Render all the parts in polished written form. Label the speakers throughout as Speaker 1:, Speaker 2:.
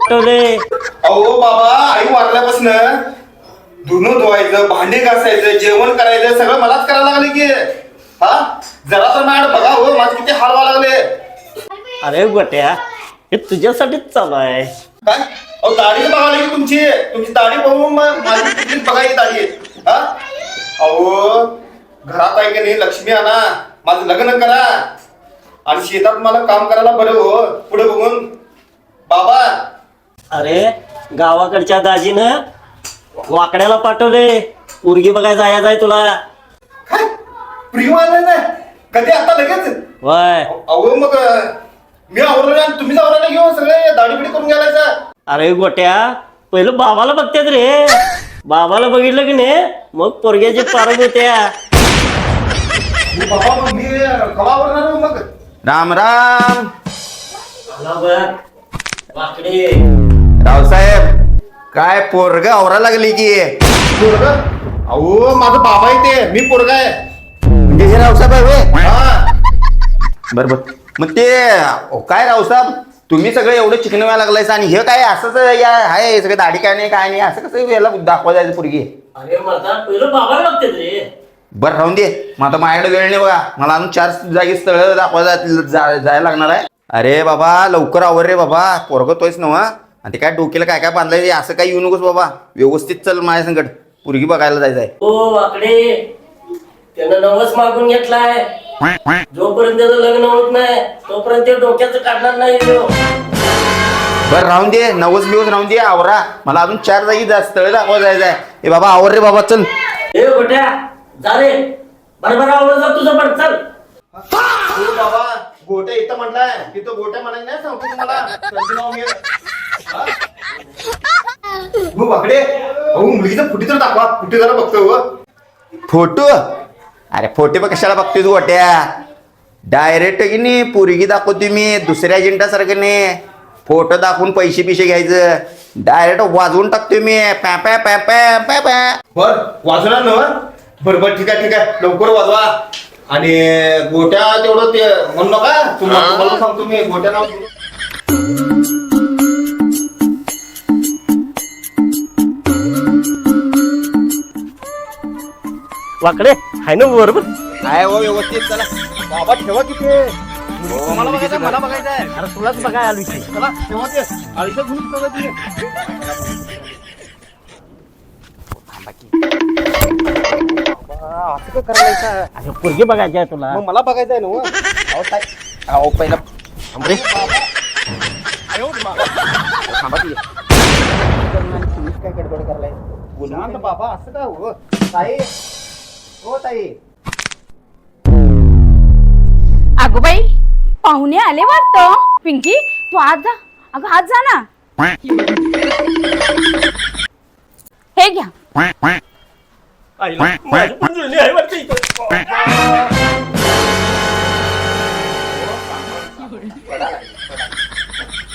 Speaker 1: पाठवले.
Speaker 2: अहो बाबा, आई वारल्यापासून धुणं धुवायचं, भांडे घासायचं, जेवण करायचं सगळं मलाच करायला लागले की. हा, जरा तर मॅडम बघा हो, माझे किती हाल व्हायला लागले.
Speaker 1: अरे गोट्या, हे तुझ्यासाठीच चालू आहे.
Speaker 2: काय अहो, दाढी बघा लागली तुमची दाढी बघून माझी कुठलीच बघायची दाढी. हा, अहो घरात आहे की नाही, लक्ष्मी आणा, माझं लग्न करा आणि शेतात मला काम करायला बरं हो पुढे बघून. बाबा
Speaker 1: अरे गावाकडच्या दाजीनं वाकड्याला पाठवले, पोरगी बघायला जायचं आहे तुला.
Speaker 2: काय प्रिय आलं ना कधी आता लगेच?
Speaker 1: वय
Speaker 2: अहो मग मी आवरलं आणि तुम्हीच आवरायला घेऊन सगळे दाढीबिडी करून घ्यायचं.
Speaker 1: अरे गोट्या, पहिलं बाबाला बघतात रे. बाबाला बघितलं की नाही मग पोरग्याचे पारख होत्या.
Speaker 2: बाबा मग मी कवा आवरणार मग?
Speaker 3: राम राम.
Speaker 1: आला बघ वाकडे.
Speaker 3: रावसाहेब, काय पोरग आवरा लागली की?
Speaker 2: पोरगं? अहो माझा बाबा आहे ते, मी पोरगा आहे.
Speaker 3: म्हणजे हे रावसाहेब आहे होय?
Speaker 2: हा.
Speaker 3: बरोबर. मग ते काय रावसाहेब, तुम्ही सगळे एवढे चिकन व्हायला लागलायस आणि हे काय असंच या आहे सगळं दाढी काय नाही असं कसं याला दाखवा जायचं पोरगी?
Speaker 1: अरे माझा पहिलं बाबाला बघतात रे.
Speaker 3: बरं राहून दे, मग आता माझ्याकडे वेळ नाही बघा, मला अजून 4 जागी स्थळ दाखवा जायला लागणार आहे. अरे बाबा लवकर आवर रे बाबा, पोरग तोयच नव्हा. आणि ते काय डोक्याला काय काय बांधलंय असं काही येऊ नकोस बाबा, व्यवस्थित चल माझ्या संकट, पोरगी बघायला जायचं आहे.
Speaker 1: ओ वाकडे, त्यानं नवस मागून घेतलाय. जोपर्यंत त्याचं लग्न होत नाही तोपर्यंत ते डोक्याचं काढणार नाही तो.
Speaker 3: बरं राहून दे, नवस बिवस राहून दे, आवरा, मला अजून 4 जागी स्थळ दाखवा जायचं आहे. ए बाबा आवर रे बाबा, चल.
Speaker 1: ए गोट्या, जा रे, बरोबर आवडत जा तुझं पण, चल.
Speaker 2: हो बाबा, गोट्या इथं म्हटलाय तिथं गोट्या म्हणायचं नाही, सांगतो तुम्हाला. त्यांचं नाव घे. हा? हो बाकडे, अहो मुलगीचं फुटी तर दाखवा, फुटी जरा बघतो हो.
Speaker 3: फोटो? अरे फोटो पण कशाला बघतोय तू गोट्या? डायरेक्ट की नाही पोरगी दाखवतो मी, दुसऱ्या एजंटासारखं नाही. फोटो दाखवून पैसे घ्यायचं, डायरेक्ट वाजवून टाकतोय मी. पॅ पॅ पॅ पॅ पॅ पॅ.
Speaker 2: बर वाजवणार ना? बरोबर, ठीक आहे लवकर वाजवा. आणि गोट्या तेवढं ते म्हणू नका, तुम्हाला सांगतो मी गोट्या नाव.
Speaker 1: वाकडे हाय ना बरोबर.
Speaker 3: काय हो व्यवस्थित, चला.
Speaker 2: बाबा ठेवा किती मला बघायचं, मला बघायचं आहे.
Speaker 1: अरे तुलाच बघाय आलो इथे.
Speaker 2: चला ठेवा ते आयुष्यात घेऊन ठेवा ते. असं काय करायचं?
Speaker 1: अरे पोरगी बघायची आहे तुला.
Speaker 2: मग मला बघायचं आहे ना हो.
Speaker 3: अहो काय, अहो पहिला
Speaker 1: थांब रे.
Speaker 3: थांबा की. तुम्हीच काय गडबड करलाय?
Speaker 2: शांत बाबा, असं काय हो ताई? हो ताई.
Speaker 4: अगं बाई, पाहुणे आले वाटतं. पिंकी, तू आज जा. अगं आज जा ना. हे घ्या.
Speaker 1: आईला, माझी पण जुळणी आहे वाटतं इथं.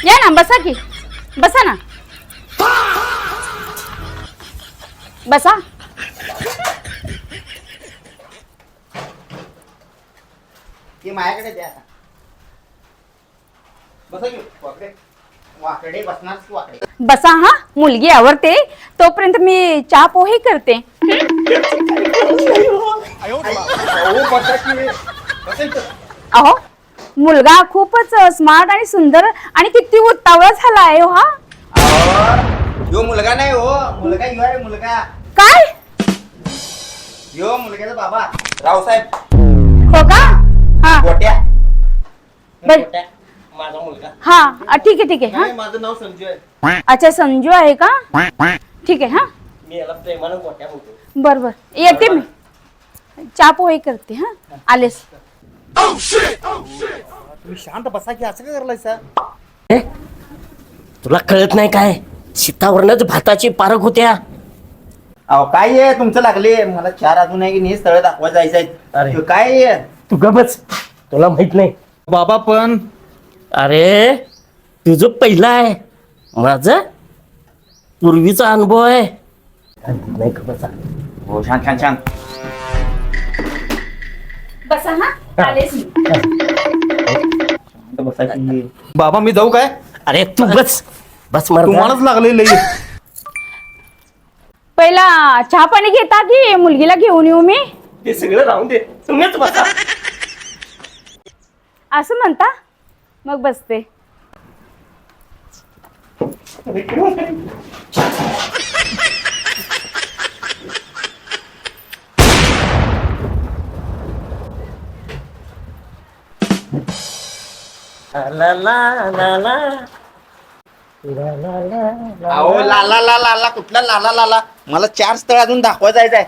Speaker 4: या ना, बसा की. बसा ना. बसा.
Speaker 3: ती माझ्याकडे द्या. बसा की वाकडे. वाकडे बसणार तू वाकडे.
Speaker 4: बसा हा, मुलगी आवडते तोपर्यंत मी चहा पोहे करते.
Speaker 2: अहो बसा की. बसा इथं.
Speaker 4: अहो, मुलगा खूपच स्मार्ट आणि सुंदर आणि किती उत्तावळा झाला आहे हो हा.
Speaker 3: यो मुलगा नाही हो, मुलगा यो आहे मुलगा.
Speaker 4: काय?
Speaker 3: यो मुलग्याचा बाबा रावसाहेब.
Speaker 4: हो का? हा
Speaker 3: गोट्या.
Speaker 4: बर.
Speaker 1: गोट्या, माझा मुलगा.
Speaker 4: हा ठीक आहे हा.
Speaker 2: नाही, माझं नाव संजय आहे.
Speaker 4: अच्छा, संजू आहे का? ठीक आहे हा.
Speaker 1: मी याला प्रेमानं गोट्या म्हणतो.
Speaker 4: बर बर, येते मी. चहा पोहे करते हा. आलेस.
Speaker 2: तुम्ही शांत बसा की, असं काय करायचं?
Speaker 1: ए, तुला कळत नाही काय? शीतावरनच भाताची पारख होत्या.
Speaker 3: अहो काय आहे तुमचं लागले, मला 4 अजून आहे की नाही स्थळ दाखवा जायचं
Speaker 1: अरे.
Speaker 3: आहे. काय आहे?
Speaker 1: तू गबच, तुला माहित नाही.
Speaker 2: बाबा पण
Speaker 1: अरे तुझं पहिलं आहे, माझं पूर्वीचा अनुभव आहे. नाही का बसा.
Speaker 3: हो छान छान छान.
Speaker 4: बसा हा. आलेस मी.
Speaker 3: बसा की.
Speaker 2: बाबा मी जाऊ काय?
Speaker 1: अरे तू बस. बस मर्दा.
Speaker 2: तुम्हालाच लागले लई.
Speaker 4: पहिला चहा पाणी घेता की मुलगीला घेऊन येऊ मी?
Speaker 1: ते सगळं राहून दे, तुम्हीच बसा.
Speaker 4: असं म्हणता? मग बसते.
Speaker 1: ला ला ला ला ला. ला ला ला ला.
Speaker 3: अहो लाला लाला लाला कुठला लाला लाला मला 4 स्थळ अजून दाखवा जायचंय.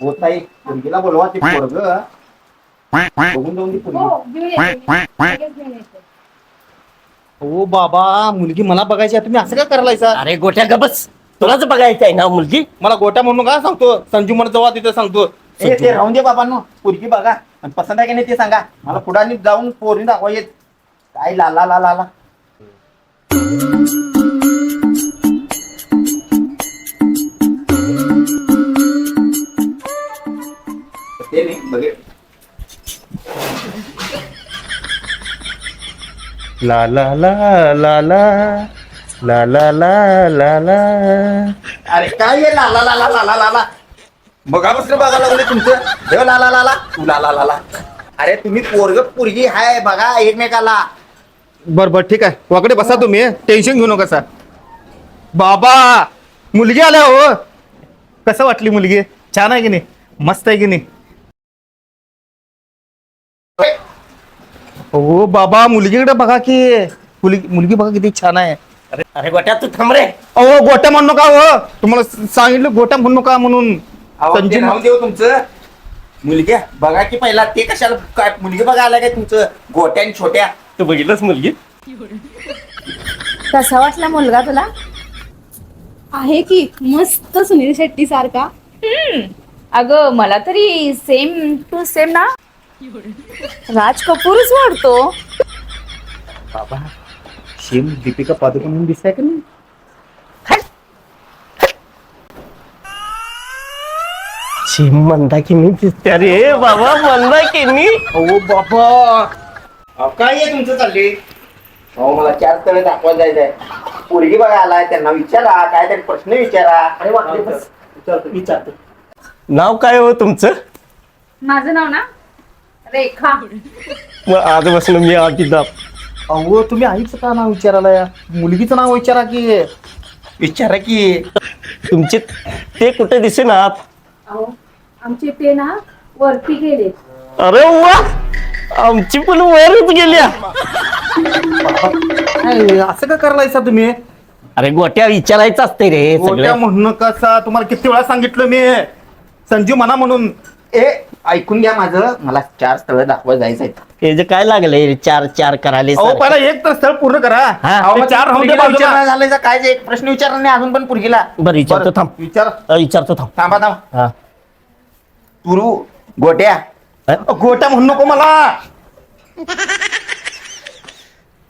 Speaker 3: हो ताई मुलगीला बोलवा ती पोरगं बघून जाऊन ती पोरगी.
Speaker 2: हो बाबा मुलगी मला बघायची आहे, तुम्ही असं काय करायला?
Speaker 1: अरे गोट्या गबस, तुलाच बघायचं आहे ना मुलगी.
Speaker 2: मला गोट्या म्हणून का सांगतो? संजू म्हणत जावा तिथे सांगतो.
Speaker 3: ए, ते राहून दे बाबांनो, पोरगी बघा आणि पसंत आहे की नाही ते सांगा. मला पुढे जाऊन पोरी दाखवा येत काय लाला लाला लाला. ते नाही बघे.
Speaker 2: ला ला ला ला ला ला ला ला ला ला.
Speaker 3: अरे काय आहे लाला लाला लाला लाला बघा बसलं बघा लागले तुमचं देव लाला लाला तू लाला लाला. अरे तुम्ही पोरग पोरगी हाय बघा एकमेकाला.
Speaker 2: बर बर ठीक आहे, वाकडे बसा तुम्ही, टेन्शन घेऊ नका. बाबा मुलगी आल्या हो. कसं वाटली मुलगी? छान आहे की नाही? मस्त आहे की नाही? हो बाबा मुलगीकडे बघा की, मुलगी बघा किती छान आहे.
Speaker 1: अरे अरे गोट्या तू थांब रे.
Speaker 2: अहो गोट्या म्हणू नका हो, तुम्हाला सांगितलं गोट्या म्हणू नका म्हणून.
Speaker 3: अहो, ते राहू देऊ तुमचं. मुलगी बघा की पहिला ते कशाला काय मुलगी बघा आला काय तुमचं गोट्या आणि छोट्या.
Speaker 1: तू बघितलंस मुलगी?
Speaker 4: कसा वाटला मुलगा तुला?
Speaker 5: आहे की मस्त सुनील शेट्टी सारखा.
Speaker 4: अगं मला तरी सेम टू सेम ना. राज कपूरच वाटतो.
Speaker 2: बाबा सेम दीपिका पादुकोण म्हणून दिसताय का नाही?
Speaker 1: शिम म्हणता की मी दिसते रे बाबा, म्हणता की मी.
Speaker 2: अहो बाबा
Speaker 3: अहो, काय आहे तुमचं चालले? अहो मला 4 स्थळ दाखवा जायचंय. पोरगी बघा आलाय त्यांना विचारा काय तरी प्रश्न विचारा.
Speaker 1: अरे वाटले बस, विचारतो. नाव काय हो तुमचं?
Speaker 4: माझं नाव ना रेखा.
Speaker 1: मग आजपासून मी अभिदाप.
Speaker 2: अहो तुम्ही आईचं का नाव विचारायला या? मुलगीचं नाव विचारा की.
Speaker 3: विचारा की.
Speaker 1: तुमचे ते कुठे दिसेनात?
Speaker 5: अहो आमचे ते ना वरती गेले.
Speaker 1: अरे वा, आमची पण वरच गेल्या.
Speaker 2: काय, असं का करायला तुम्ही?
Speaker 1: अरे गोट्या विचारायचं असते रे
Speaker 2: गोट्या
Speaker 1: सगळं.
Speaker 2: म्हणणं कसा? तुम्हाला किती वेळा सांगितलं मी संजू म्हणा म्हणून.
Speaker 3: ए ऐकून घ्या माझं, मला 4 स्थळ दाखवा जायचंय.
Speaker 1: हे जे काय लागलंय 4 करायला
Speaker 2: अहो
Speaker 1: सारखं?
Speaker 2: पहिला एक तर स्थळ पूर्ण करा.
Speaker 1: हा.
Speaker 2: अहो, मग 4 राहून दे बाजूला.
Speaker 3: झालंय काय जे एक प्रश्न विचारला नाही अजून पण पोरगीला.
Speaker 1: बरं विचारतो थांब.
Speaker 2: विचार.
Speaker 1: विचारतो थांब.
Speaker 3: थांबा थांबा.
Speaker 1: हा.
Speaker 3: तुरू गोट्या.
Speaker 2: गोट्या म्हणू नको मला.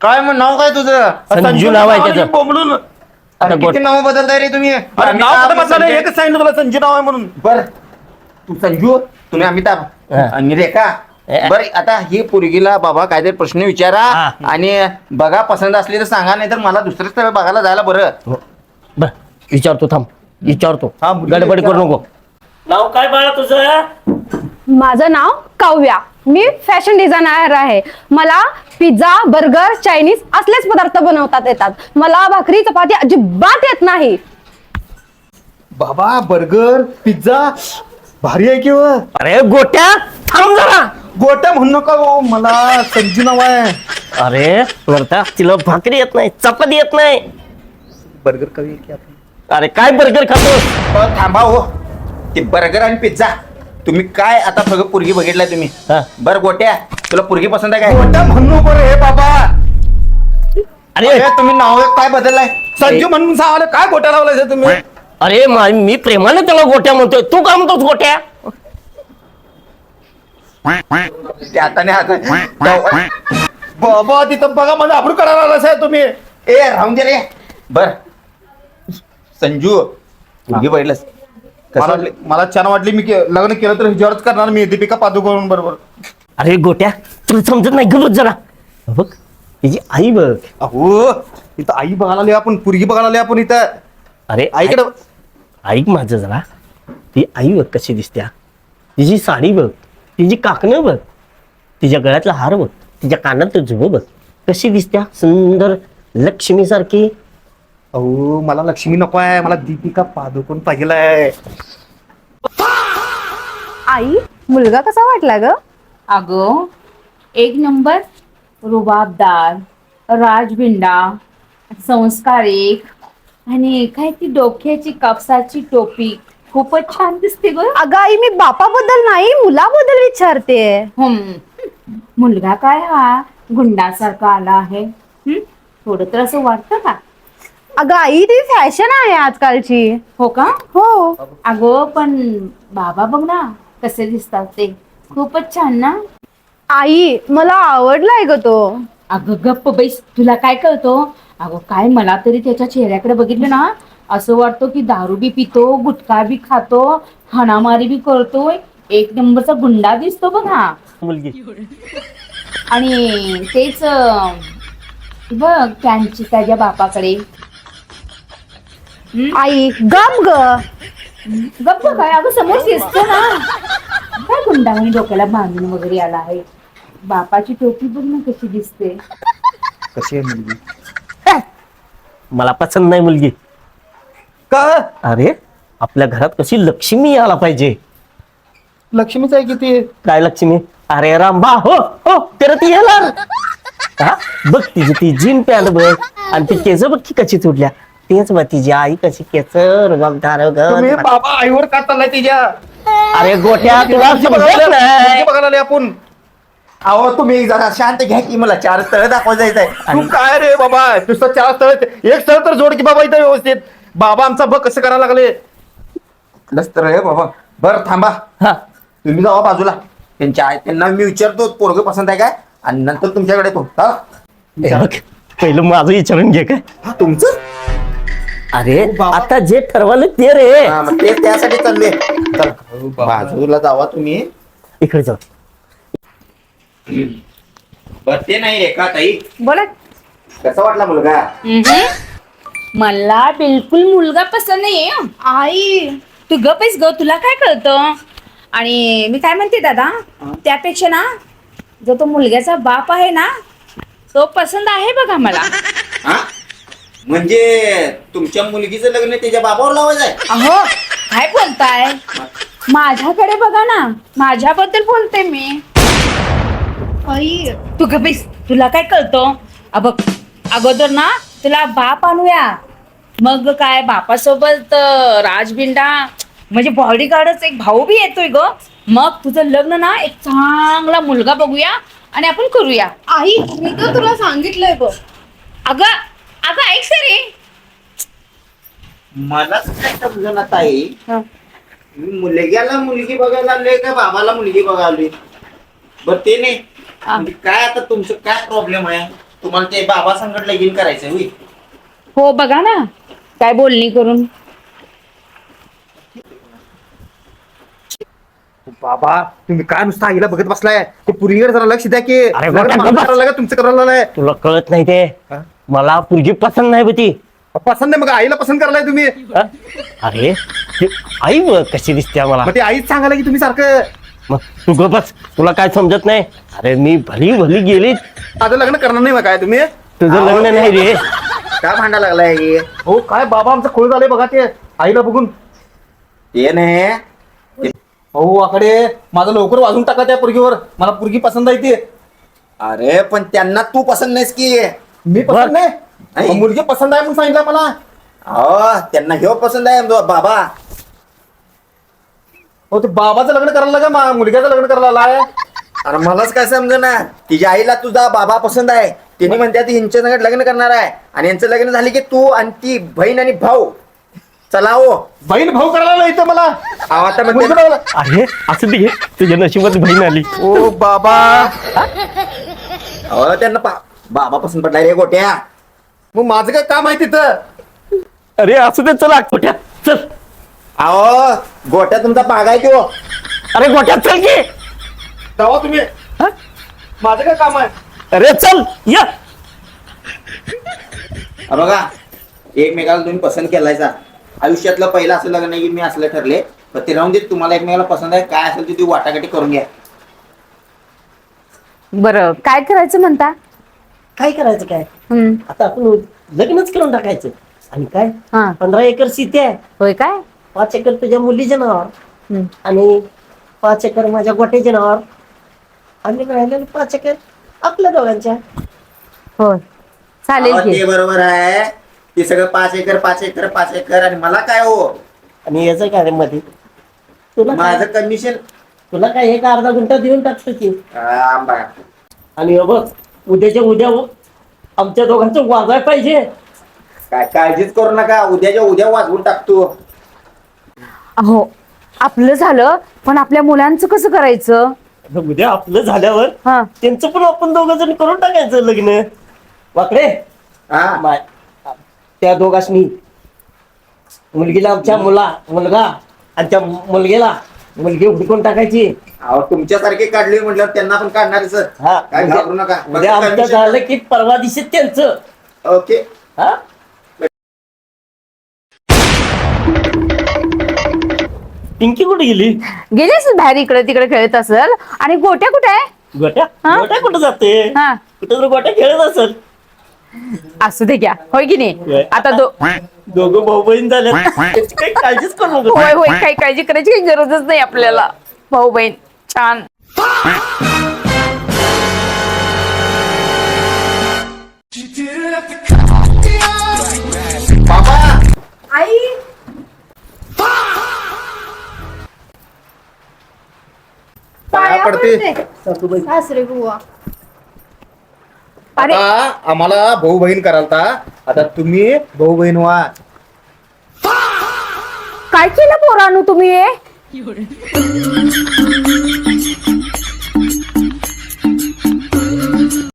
Speaker 3: काय मग नाव काय तुझं?
Speaker 1: संजू नाव आहे त्याचं.
Speaker 2: बोंबलून.
Speaker 3: अरे
Speaker 1: गोट-
Speaker 3: किती नाव बदलताय रे तुम्ही?
Speaker 2: अरे नाव कुठं बदललं? एकच सांगितलं तुला संजू नाव आहे म्हणून.
Speaker 3: बर तू संजू तुम्ही अमिताभ
Speaker 1: हा.
Speaker 3: आणि रेखा. बर आता ही पोरगीला बाबा काहीतरी प्रश्न विचारा
Speaker 1: हा.
Speaker 3: आणि बघा पसंत असली तर सांगा, नाही तर मला दुसरं स्थळ बघायला जायला बरं.
Speaker 1: बर विचारतो थांब, विचारतो.
Speaker 2: हा, मुलगी
Speaker 1: गडबड
Speaker 2: विचारा.
Speaker 1: करू नको. नाव काय बाळा तुझं?
Speaker 4: माझं नाव काव्या. मी फॅशन डिझायनर आहे. मला पिझ्झा बर्गर चायनीज असलेच पदार्थ बनवतात येतात. मला भाकरी चपाती अजिबात येत नाही.
Speaker 2: बाबा बर्गर पिझ्झा भारी आहे की व?
Speaker 1: अरे गोट्या थांब जरा.
Speaker 2: गोट्या म्हणू नका हो, मला संजू नाव आहे.
Speaker 1: अरे वरता तिला भाकरी येत नाही, चपाती येत नाही.
Speaker 2: बर्गर करूया की आपण?
Speaker 1: अरे काय बर्गर खातो?
Speaker 3: थांबा हो. ते बर्गर आणि पिझ्झा तुम्ही काय आता सगळं पोरगी बघितलाय तुम्ही.
Speaker 1: हा.
Speaker 3: बर गोट्या तुला पोरगी पसंत आहे काय?
Speaker 2: गोट्या म्हणू नको रे बाबा.
Speaker 1: अरे
Speaker 3: अरे तुम्ही नाव काय बदललाय?
Speaker 2: संजू म्हणून सांगायला काय गोट्या लावलाय तुम्ही?
Speaker 1: अरे मी प्रेमाने त्याला गोट्या म्हणतोय, तू का म्हणतोस गोट्या?
Speaker 3: ते हाताने हात.
Speaker 2: बाबा तिथं बघा माझा आबरू करायला आला साहेब तुम्ही.
Speaker 3: ए राहून दे रे. बर संजू पोरगी बघितलंस कसं
Speaker 2: मला
Speaker 3: वाटलं?
Speaker 2: मला छान वाटली. मी लग्न केलं तर हिच्यावरच करणार मी, दीपिका पादुकोण बरोबर.
Speaker 1: अरे गोट्या तुला समजत नाही, गबत जरा. बघ
Speaker 6: तिची आई बघ.
Speaker 2: अहो इथं आई बघायला आली आपण, पुरगी बघायला आली आपण इथं.
Speaker 6: अरे
Speaker 2: आईकडं
Speaker 6: ऐक माझं जरा. ती आई बघ कशी दिसत्या. तिची साडी बघ, तिची काकणं बघ, तिच्या गळ्यातला हार बघ, तिच्या कानातलं झुबं बघ कशी दिसत्या सुंदर लक्ष्मी सारखी.
Speaker 2: अहो मला लक्ष्मी नको आहे, मला दीपिका पादुकोण पाहिजे.
Speaker 4: आई मुलगा कसा वाटला ग?
Speaker 5: अगं एक नंबर, रुबाबदार, राजबिंडा, संस्कारिक आणि काय ती डोक्याची कापसाची टोपी खूपच छान दिसते ग.
Speaker 4: अगं आई मी बापाबद्दल नाही मुलाबद्दल विचारते.
Speaker 5: मुलगा काय हा गुंडासारखा आला आहे. थोडं तर असं वाटतं का?
Speaker 4: अगं आई ती फॅशन आहे आजकालची.
Speaker 5: हो का?
Speaker 4: हो.
Speaker 5: अगं पण बाबा बघ ना कसे दिसतात ते, खूपच छान ना.
Speaker 4: आई मला आवडलाय ग तो.
Speaker 5: अगं गप्प बैस, तुला काय कळतो? अगं काय मला तरी त्याच्या चेहऱ्याकडे बघितलं ना असं वाटतं की दारू बी पितो, गुटखा बी खातो, हाणामारी बी करतोय. एक नंबरचा गुंडा दिसतो बघ हा
Speaker 6: मुलगी
Speaker 5: आणि तेच बघ त्याच्या बापाकडे.
Speaker 4: आई गम ग.
Speaker 5: गप्प काय अगं समोर दिसतो ना. काय गुंडाने डोक्याला बांधून वगैरे आला आहे. बापाची टोपी बघ ना कशी दिसते.
Speaker 2: कशी आहे मुलगी?
Speaker 6: मला पसंत नाही मुलगी.
Speaker 2: का?
Speaker 6: अरे आपल्या घरात कशी लक्ष्मी यायला पाहिजे.
Speaker 2: लक्ष्मीच आहे किती?
Speaker 6: काय लक्ष्मी? अरे रामबा हो हो तेरा ती येणार. हा बघ तिची ती जीन पॅन्ट बघ आणि ती केस बघ की कशी तुटल्या. तेच बघ तिची आई कशी केस रुबाबदार
Speaker 2: तुम्ही बाबा आईवर का चाललाय तिच्या?
Speaker 6: अरे गोट्या तुला समजलं नाही.
Speaker 2: मुलगी बघायला आली आपण.
Speaker 3: अहो तुम्ही जरा शांत घ्या की मला 4 स्थळ दाखवा जायचंय.
Speaker 2: तू काय रे बाबा, नुसतं 4 स्थळ, एक स्थळ तर जोड की बाबा इथं व्यवस्थित. बाबा आमचा बघ कसं करायला लागले.
Speaker 3: स्थळ आहे बाबा. बरं थांबा,
Speaker 6: हा
Speaker 3: तुम्ही जावा बाजूला. त्यांना मी विचारतो पोरग पसंत आहे काय आणि नंतर तुमच्याकडे येतो. हा
Speaker 6: हे बघ, पहिलं माझं विचारून घे काय.
Speaker 3: हा, तुमचं?
Speaker 6: अरे आता जे ठरवलं ते रे.
Speaker 3: हा, मग ते त्यासाठी चालले. चल बाजूला जावा तुम्ही.
Speaker 6: इकडे जाऊ.
Speaker 3: बर ते नाही रेखा ताई,
Speaker 5: बोला.
Speaker 3: कसा वाटला मुलगा?
Speaker 5: मला बिलकुल मुलगा पसंत नाहीये.
Speaker 4: आई
Speaker 5: तू गपेस ग, तुला काय कळतं? आणि मी काय म्हणते दादा, त्यापेक्षा ना जो तो मुलग्याचा बाप आहे ना तो पसंत आहे बघा मला.
Speaker 3: हा म्हणजे तुमच्या मुलगीचं लग्न त्याच्या बाबावर लावायचं आहे?
Speaker 5: अहो काय बोलताय? माझ्याकडे बघा ना, माझ्याबद्दल बोलते मी.
Speaker 4: आई
Speaker 5: तू गपेस, तुला काय कळतं? बघ अगोदर ना तुला बाप आणूया, मग काय बापासोबत राजबिंडा म्हणजे बॉडीगार्डच एक भाऊ बी येतोय ग. मग तुझं लग्न ना एक चांगला मुलगा बघूया आणि आपण करूया.
Speaker 4: आई मी तर तुला सांगितलंय बघ.
Speaker 5: अगं अगं ऐक सरे.
Speaker 3: मलाच काय समजून ताई, मी मुलग्याला मुलगी बघायला आलोय का बाबाला मुलगी बघायला आलोय? बर ते नाही, म्हणजे काय आता तुमचं काय प्रॉब्लेम आहे? तुम्हाला ते बाबा संकट लगीन करायचंय होई?
Speaker 5: हो बघा ना काय बोलणी करून.
Speaker 2: बाबा तुम्ही काय नुसतं आईला बघत बसलाय? ते पुरीकडे जरा लक्ष द्या की.
Speaker 6: अरे
Speaker 2: लग्न
Speaker 6: बाबा,
Speaker 2: माझं करायला लागलं, तुमचं करायला लागलंय.
Speaker 6: तुला कळत नाही ते.
Speaker 2: हा?
Speaker 6: मला पुरगी पसंत नाही होती.
Speaker 2: पसंत नाही मग आईला पसंत करायलाय तुम्ही?
Speaker 6: हा? अरे ती आई बघ कशी दिसते मला.
Speaker 2: मग ते आईच सांगायला की तुम्ही सारखं
Speaker 6: मग तू गं बस, तुला काय समजत नाही. अरे मी भली भली गेली.
Speaker 2: माझं लग्न करणार नाही मग काय तुम्ही?
Speaker 6: तुझं लग्न नाही रे.
Speaker 3: का भांडा लागलाय हे?
Speaker 2: हो काय बाबा आमचं खोळ झालंय बघा ते आईला बघून.
Speaker 3: ते नाही,
Speaker 2: हो आकडे माझं लवकर वाजून टाका त्या पुरगीवर. मला पुरगी पसंत आहे ती.
Speaker 3: अरे पण त्यांना तू पसंत नाहीस की.
Speaker 2: मी पसंत नाही.
Speaker 3: नाही.
Speaker 2: मग मुलगी पसंत आहे म्हणून सांगितलं मला.
Speaker 3: हो त्यांना ह्यो पसंत आहे बाबा.
Speaker 2: हो ते बाबाचं लग्न करायला का मुलग्याचं लग्न करायला आहे?
Speaker 3: अरे मलाच काय समजेना. तिच्या आईला तुझा बाबा पसंत आहे. तिने म्हणतात यांच्या संगत लग्न करणार आहे आणि यांचं लग्न झाले की तू आणि ती बहीण आणि भाऊ चला हो.
Speaker 2: बहीण भाऊ करायला इथं मला.
Speaker 3: अहो, आता म्हणते
Speaker 2: मुलगी बघायला.
Speaker 6: अरे असं दे, तुझ्या नशिबात बहीण आली.
Speaker 2: ओ बाबा.
Speaker 3: अहो, त्यांना बाबा पसंत पडलाय रे गोट्या.
Speaker 2: मग माझं काय काम आहे तिथं?
Speaker 6: अरे असं दे, चला गोट्या चल.
Speaker 3: अहो गोट्या तुमचा पाग आहे तो.
Speaker 6: अरे गोट्या चल की.
Speaker 2: जावा तुम्ही.
Speaker 6: हा?
Speaker 2: माझं काय काम आहे?
Speaker 6: अरे चल या.
Speaker 3: हा बघा, एकमेकाला तुम्ही पसंत केलायचा. आयुष्यातलं पहिलं असं लग्न आहे की मी असलं ठरले. पण ते राहून दे, तुम्हाला एकमेकाला पसंत आहे काय असेल ते ती वाटाघाटी करून घ्या.
Speaker 5: बरं काय करायचं म्हणता?
Speaker 6: काय करायचं काय?
Speaker 5: हम्म.
Speaker 6: आता आपण लग्नच करून टाकायचं. आणि काय
Speaker 5: हा
Speaker 6: 15 एकर शेती आहे.
Speaker 5: होय काय?
Speaker 6: 5 एकर तुझ्या मुलीच्या नावावर
Speaker 5: हम्म.
Speaker 6: आणि 5 एकर माझ्या गोट्याच्या नावावर आणि राहिलेलं 5 एकर आपल्या दोघांच्या.
Speaker 5: होय चालेल
Speaker 3: अहो,
Speaker 5: की.
Speaker 3: ते बरोबर आहे. ते सगळं 5 एकर 5 एकर 5 एकर आणि मला काय हो,
Speaker 6: आणि याचं काय रे मध्ये तुला
Speaker 3: माझं
Speaker 6: काय-
Speaker 3: कमिशन
Speaker 6: तुला काय एक अर्धा गुंठा देऊन टाकतो की.
Speaker 3: आंबा.
Speaker 6: आणि हे बघ उद्याच्या उद्या आमच्या दोघांचं वाजाय पाहिजे.
Speaker 3: काय काळजीच करू नका, उद्याच्या उद्या वाजवून टाकतो.
Speaker 5: अहो आपलं झालं पण आपल्या मुलांचं कसं करायचं?
Speaker 6: आता उद्या आपलं झाल्यावर
Speaker 5: हा
Speaker 6: त्यांचं पण आपण दोघं जण करून टाकायचं लग्न. वाकडे
Speaker 3: हा
Speaker 6: माय त्या दोघांनी मुलगीला आमच्या मुलगा आणि त्या मुलगीला मुलगी हुडकून टाकायची.
Speaker 3: अहो तुमच्यासारखे काढले म्हटलं त्यांना पण काढणारच.
Speaker 6: हा
Speaker 3: काय घाबरू नका.
Speaker 6: उद्या आमचं झालं की परवा दिवशी त्यांचं.
Speaker 3: ओके.
Speaker 6: हा पिंकी कुठे गेली?
Speaker 5: गेली असेल बाहेर इकडे तिकडे खेळत असेल. आणि गोट्या कुठे आहे?
Speaker 6: गोट्या
Speaker 5: हा?
Speaker 6: गोट्या कुठं जाते?
Speaker 5: हा
Speaker 6: कुठं तर गोट्या खेळत असेल.
Speaker 5: असू दे घ्या. होय की नाही? आता
Speaker 6: दोघं भाऊ बहीण झाले त्याची काही काळजीच करू नको.
Speaker 5: होय होय काही काळजी करायची काही गरजच नाही आपल्याला. भाऊ बहीण छान.
Speaker 3: बाबा
Speaker 4: आई
Speaker 2: पाया पडते.
Speaker 4: सासरे बुवा.
Speaker 5: अरे
Speaker 2: आता आम्हाला भाऊ बहीण करालता, आता तुम्ही भाऊ बहीण व्हा.
Speaker 5: काय केलं पोरानू तुम्ही हे?